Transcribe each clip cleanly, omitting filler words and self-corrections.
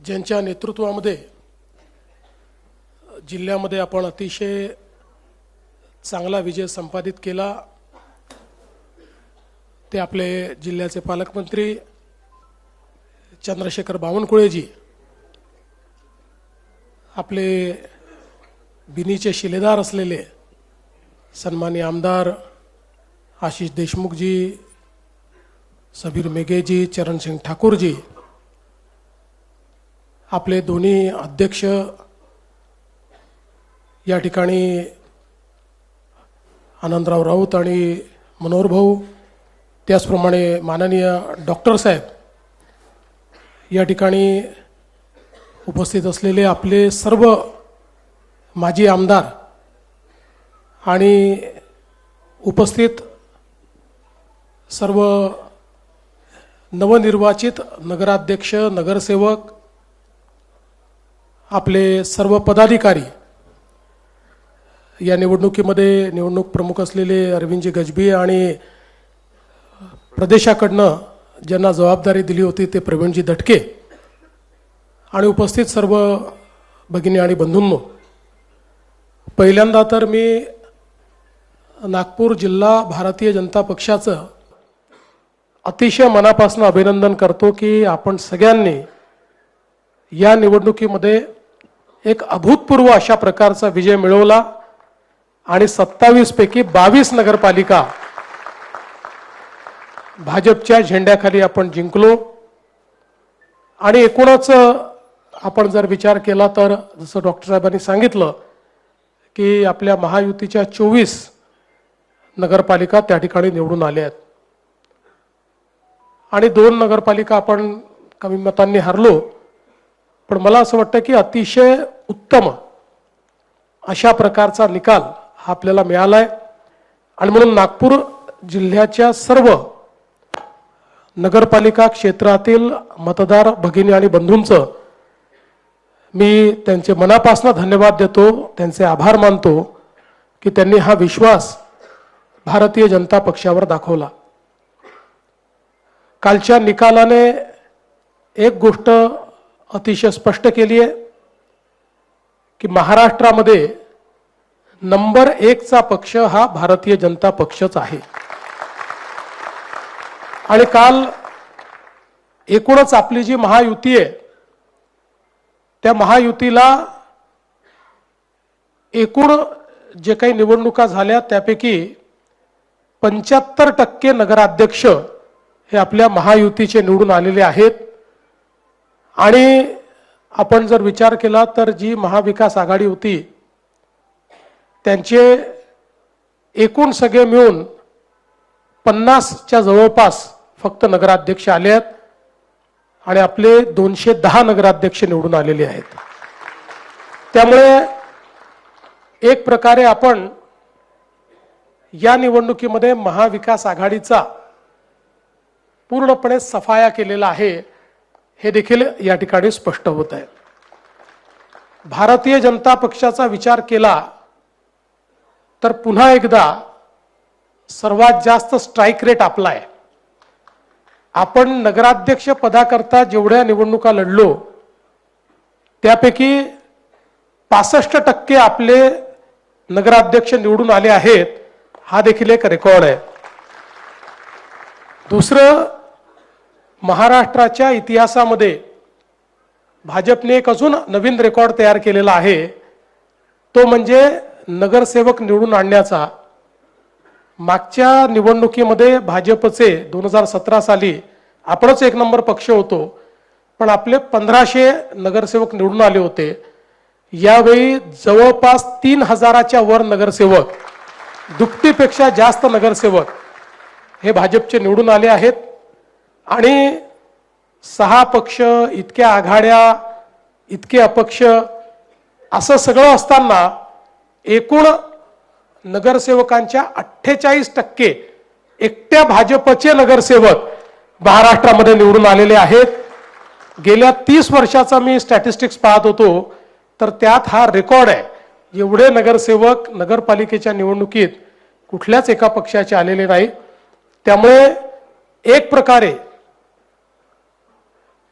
ज्यांच्या नेतृत्वामध्ये जिल्ह्यामध्ये आपण अतिशय चांगला विजय संपादित केला ते आपले जिल्ह्याचे पालकमंत्री चंद्रशेखर बावनकुळेजी, आपले बिनीचे शिलेदार असलेले सन्माननीय आमदार आशीष देशमुखजी, सबीर मेघेजी, चरणसिंग ठाकूरजी, आपले दोन्ही अध्यक्ष या ठिकाणी आनंदराव राऊत आणि मनोहर भाऊ, त्याचप्रमाणे माननीय डॉक्टर साहेब, या ठिकाणी उपस्थित असलेले आपले सर्व माजी आमदार आणि उपस्थित सर्व नवनिर्वाचित नगराध्यक्ष, नगरसेवक, आपले सर्व पदाधिकारी, या निवडणुकीमध्ये निवडणूक प्रमुख असलेले अरविंदजी गजबी आणि प्रदेशाकडनं ज्यांना जबाबदारी दिली होती ते प्रवीणजी दटके आणि उपस्थित सर्व भगिनी आणि बंधूंनो, पहिल्यांदा तर मी नागपूर जिल्हा भारतीय जनता पक्षाचं अतिशय मनापासून अभिनंदन करतो की आपण सगळ्यांनी या निवडणुकीमध्ये एक अभूतपूर्व अशा प्रकारचा विजय मिळवला आणि 27 पैकी 22 नगरपालिका भाजपच्या झेंड्याखाली आपण जिंकलो. आणि एकूणच आपण जर विचार केला तर जसं डॉक्टर साहेबांनी सांगितलं की आपल्या महायुतीच्या 24 नगरपालिका त्या ठिकाणी निवडून आल्या आहेत आणि 2 नगरपालिका आपण कमी मतांनी हरलो. पण मला असं वाटतं की अतिशय उत्तम अशा प्रकारचा निकाल हा आपल्याला मिळालाय आणि म्हणून नागपूर जिल्ह्याच्या सर्व नगरपालिका क्षेत्रातील मतदार भगिनी आणि बंधूंचं मी त्यांचे मनापासून धन्यवाद देतो, त्यांचे आभार मानतो की त्यांनी हा विश्वास भारतीय जनता पक्षावर दाखवला. कालच्या निकालाने एक गोष्ट अतिशय स्पष्ट केली आहे की महाराष्ट्रामध्ये नंबर 1 चा पक्ष हा भारतीय जनता पक्षच आहे. आणि काल एकूणच आपली जी महायुती आहे त्या महायुतीला एकूण जे काही निवडणुका झाल्या त्यापैकी 75% नगराध्यक्ष हे आपल्या महायुतीचे निवडून आलेले आहेत. आणि आपण जर विचार केला तर जी महाविकास आघाडी होती त्यांचे एकूण सगळे मिळून 50च्या जवळपास फक्त नगराध्यक्ष आले आहेत आणि आपले 210 नगराध्यक्ष निवडून आलेले आहेत. त्यामुळे एक प्रकारे आपण या निवडणुकीमध्ये महाविकास आघाडीचा पूर्णपणे सफाया केलेला आहे हे देखील या ठिकाणी स्पष्ट होत आहे. भारतीय जनता पक्षाचा विचार केला तर पुन्हा एकदा सर्वात जास्त स्ट्राईक रेट आपला आहे. आपण नगराध्यक्ष पदाकरता जेवढ्या निवडणुका लढलो त्यापैकी 65% आपले नगराध्यक्ष निवडून आले आहेत. हा देखील एक रेकॉर्ड आहे. दुसरं, महाराष्ट्राच्या इतिहासामध्ये भाजपने एक अजून नवीन रेकॉर्ड तयार केलेला आहे, तो म्हणजे नगरसेवक निवडून आणण्याचा. मागच्या निवडणुकीमध्ये भाजपचे 2017 साली आपणच 1 नंबर पक्ष होतो पण आपले 1500 नगरसेवक निवडून आले होते. यावेळी जवळपास 3000च्या वर नगरसेवक, दुपटीपेक्षा जास्त नगरसेवक हे भाजपचे निवडून आले आहेत. आणि 6 पक्ष, इतक्या आघाड्या, इतके अपक्ष असं सगळं असताना एकूण नगरसेवकांच्या 48% एकट्या भाजपचे नगरसेवक महाराष्ट्रामध्ये निवडून आलेले आहेत. गेल्या 30 वर्षाचा मी स्टॅटिस्टिक्स पाहत होतो तर त्यात हा रेकॉर्ड आहे. एवढे नगरसेवक नगरपालिकेच्या निवडणुकीत कुठल्याच एका पक्षाचे आलेले नाही. त्यामुळे एक प्रकारे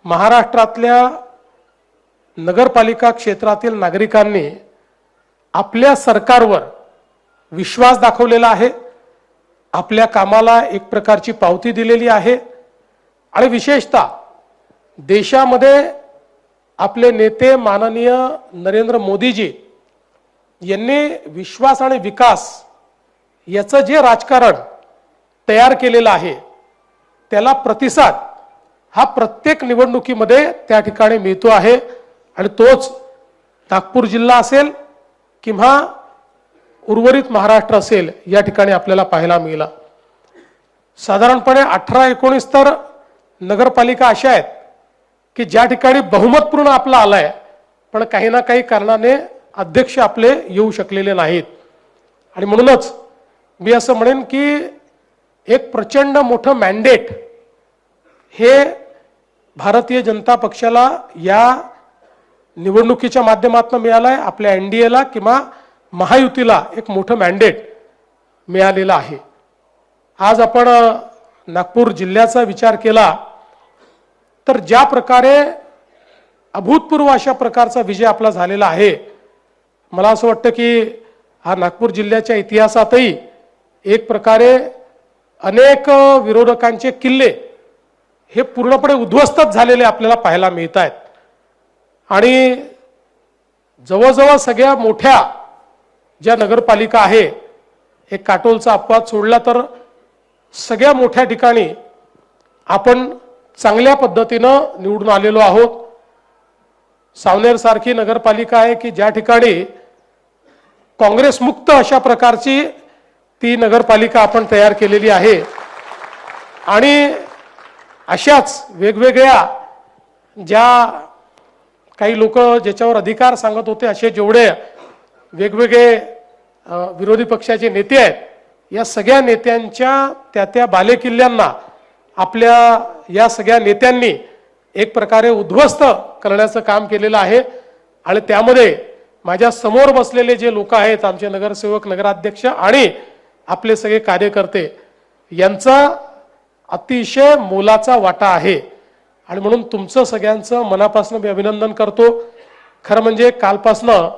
महाराष्ट्रातल्या नगरपालिका क्षेत्रातील नागरिकांनी आपल्या सरकारवर विश्वास दाखवलेला आहे, आपल्या कामाला एक प्रकारची पावती दिलेली आहे आणि विशेषतः देशामध्ये आपले नेते माननीय नरेंद्र मोदीजी यांनी विश्वास आणि विकास याचं जे राजकारण तयार केलेलं आहे त्याला प्रतिसाद हा प्रत्येक निवडणुकीमध्ये त्या ठिकाणी मिळतो आहे आणि तोच नागपूर जिल्हा असेल किंवा उर्वरित महाराष्ट्र असेल या ठिकाणी आपल्याला पाहायला मिळाला। साधारणपणे 18-19 तर नगरपालिका अशा आहेत की ज्या ठिकाणी बहुमतपूर्ण आपला आलाय, पण काही ना काही कारणाने अध्यक्ष आपले येऊ शकलेले नाहीत आणि म्हणूनच मी असं म्हणेन की एक प्रचंड मोठं मॅन्डेट हे भारतीय जनता पक्षाला या निवडणुकीच्या माध्यमातून मिळालं आहे। आपल्या एनडीएला किंवा महायुतीला एक मोठं मॅन्डेट मिळालेलं आहे। आज आपण नागपूर जिल्ह्याचा विचार केला तर ज्या प्रकारे अभूतपूर्व अशा प्रकारचा विजय आपला झालेला आहे, मला असं वाटतं की हा नागपूर जिल्ह्याच्या इतिहासातही एक प्रकारे अनेक विरोधकांचे किल्ले हे पूर्णपणे उद्ध्वस्तच झालेले आपल्याला पाहायला मिळत आहेत आणि जवळजवळ सगळ्या मोठ्या ज्या नगरपालिका आहे, एक काटोलचा अपवाद सोडला तर सगळ्या मोठ्या ठिकाणी आपण चांगल्या पद्धतीनं निवडून आलेलो आहोत। सावनेर सारखी नगरपालिका आहे की ज्या ठिकाणी काँग्रेस मुक्त अशा प्रकारची ती नगरपालिका आपण तयार केलेली आहे आणि अशाच वेगवेगळ्या ज्या काही लोक ज्याच्यावर अधिकार सांगत होते असे जेवढे वेगवेगळे विरोधी पक्षाचे नेते आहेत, या सगळ्या नेत्यांच्या त्या बालेकिल्ल्यांना आपल्या या सगळ्या नेत्यांनी एक प्रकारे उद्ध्वस्त करण्याचं काम केलेलं आहे आणि त्यामध्ये माझ्या समोर बसलेले जे लोक आहेत, आमचे नगरसेवक, नगराध्यक्ष आणि आपले सगळे कार्यकर्ते, यांचा अतिशय मोलाचा वाटा आहे आणि म्हणून तुमचं सगळ्यांचं मनापासून मी अभिनंदन करतो। खरं म्हणजे कालपासनं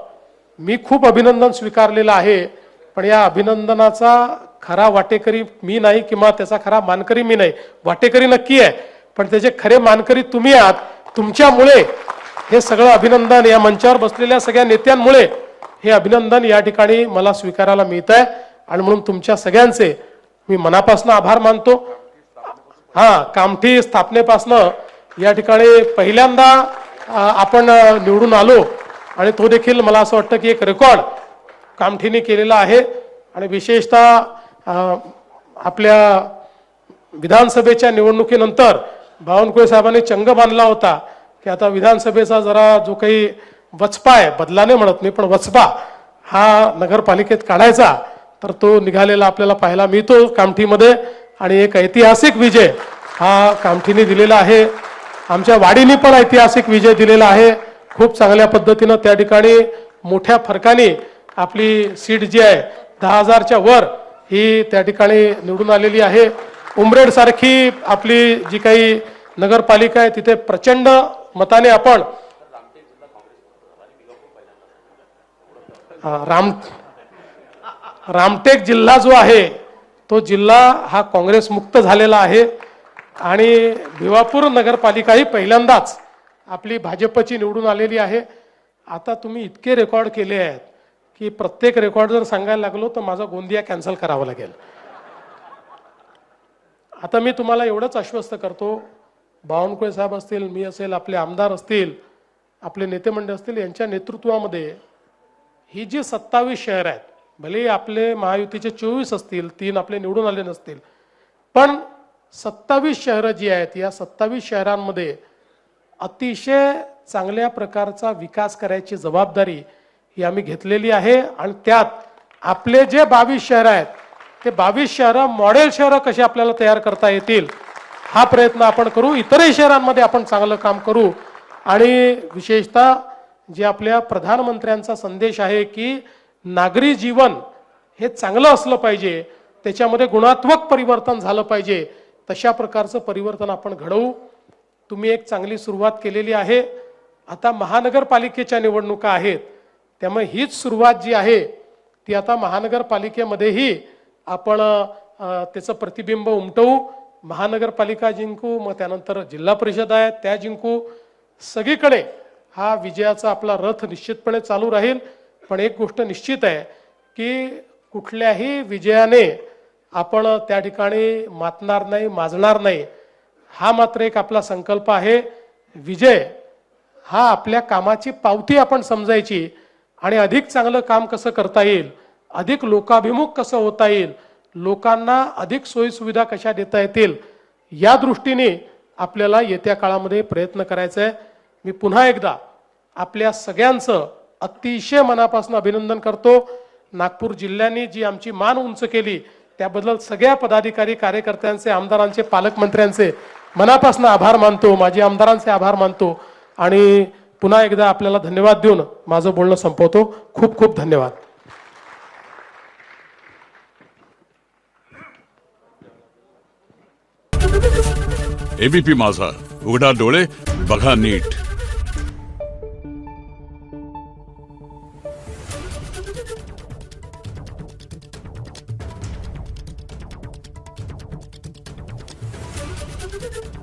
मी खूप अभिनंदन स्वीकारलेलं आहे, पण या अभिनंदनाचा खरा वाटेकरी मी नाही किंवा त्याचा खरा मानकरी मी नाही। वाटेकरी नक्की आहे, पण त्याचे खरे मानकरी तुम्ही आहात। तुमच्यामुळे हे सगळं अभिनंदन, या मंचावर बसलेल्या सगळ्या नेत्यांमुळे हे अभिनंदन या ठिकाणी मला स्वीकारायला मिळत आहे आणि म्हणून तुमच्या सगळ्यांचे मी मनापासून आभार मानतो। कामठी स्थापनेपासनं या ठिकाणी पहिल्यांदा आपण निवडून आलो आणि तो देखील मला असं वाटतं की एक रेकॉर्ड कामठीने केलेला आहे आणि विशेषतः आपल्या विधानसभेच्या निवडणुकीनंतर बावनकुळे साहेबांनी चंग बांधला होता की आता विधानसभेचा जरा जो काही वचपा आहे, बदला नाही म्हणत मी, पण वचपा हा नगरपालिकेत काढायचा, तर तो निघालेला आपल्याला पाहायला मिळतो कामठीमध्ये आणि एक ऐतिहासिक विजय हा कामठीने दिलेला आहे। आमच्या वाडीने पण ऐतिहासिक विजय दिलेला आहे। खूप चांगल्या पद्धतीनं त्या ठिकाणी मोठ्या फरकाने आपली सीट जी आहे 10,000च्या वर ही त्या ठिकाणी निवडून आलेली आहे। उमरेड सारखी आपली जी काही नगरपालिका आहे तिथे प्रचंड मताने आपण रामटेक जिल्हा जो आहे तो जिल्हा हा काँग्रेस मुक्त झालेला आहे आणि भिवापूर नगरपालिका ही पहिल्यांदाच आपली भाजपची निवडून आलेली आहे। आता तुम्ही इतके रेकॉर्ड केले आहेत की प्रत्येक रेकॉर्ड जर सांगायला लागलो तर माझा गोंदिया कॅन्सल करावा लागेल। आता मी तुम्हाला एवढंच आश्वस्त करतो, बावनकुळे साहेब असतील, मी असेल, आपले आमदार असतील, आपले नेते मंडळ असतील, यांच्या नेतृत्वामध्ये ही जी 27 शहर आहेत, भले आपले महायुतीचे 24 असतील, 3 आपले निवडून आले नसतील, पण 27 शहरं जी आहेत या 27 शहरांमध्ये अतिशय चांगल्या प्रकारचा विकास करायची जबाबदारी ही आम्ही घेतलेली आहे आणि त्यात आपले जे 22 शहर आहेत ते 22 शहरं मॉडेल शहरं कशी आपल्याला तयार करता येतील हा प्रयत्न आपण करू। इतरही शहरांमध्ये आपण चांगलं काम करू आणि विशेषतः जे आपल्या प्रधानमंत्र्यांचा संदेश आहे की नागरी जीवन हे चांगलं असलं पाहिजे, त्याच्यामध्ये गुणात्मक परिवर्तन झालं पाहिजे, तशा प्रकारचं परिवर्तन आपण घडवू। तुम्ही एक चांगली सुरुवात केलेली आहे आता महानगरपालिकेच्या निवडणुका आहेत, त्यामुळे हीच सुरुवात जी आहे ती आता महानगरपालिकेमध्येही आपण त्याचं प्रतिबिंब उमटवू. महानगरपालिका जिंकू, मग त्यानंतर जिल्हा परिषद आहे त्या जिंकू. सगळीकडे हा विजयाचा आपला रथ निश्चितपणे चालू राहील. पण एक गोष्ट निश्चित आहे की कुठल्याही विजयाने आपण त्या ठिकाणी मातणार नाही, माजणार नाही. हा मात्र एक आपला संकल्प आहे. विजय हा आपल्या कामाची पावती आपण समजायची आणि अधिक चांगलं काम कसं करता येईल, अधिक लोकाभिमुख कसं होता येईल, लोकांना अधिक सोयीसुविधा कशा देता येतील, या दृष्टीने आपल्याला येत्या काळामध्ये प्रयत्न करायचा आहे. मी पुन्हा एकदा आपल्या सगळ्यांचं अतिशय मनापासून अभिनंदन करतो. नागपूर जिल्ह्याने जी आमची मान उंच केली त्याबद्दल सगळ्या पदाधिकारी, कार्यकर्त्यांचे, आमदारांचे, पालकमंत्र्यांचे मनापासून आभार मानतो. माझे आमदारांचे आभार मानतो आणि पुन्हा एकदा आपल्याला धन्यवाद देऊन माझं बोलणं संपवतो. खूप खूप धन्यवाद. एबीपी माझा, उघडा डोळे बघा नीट. Thank you.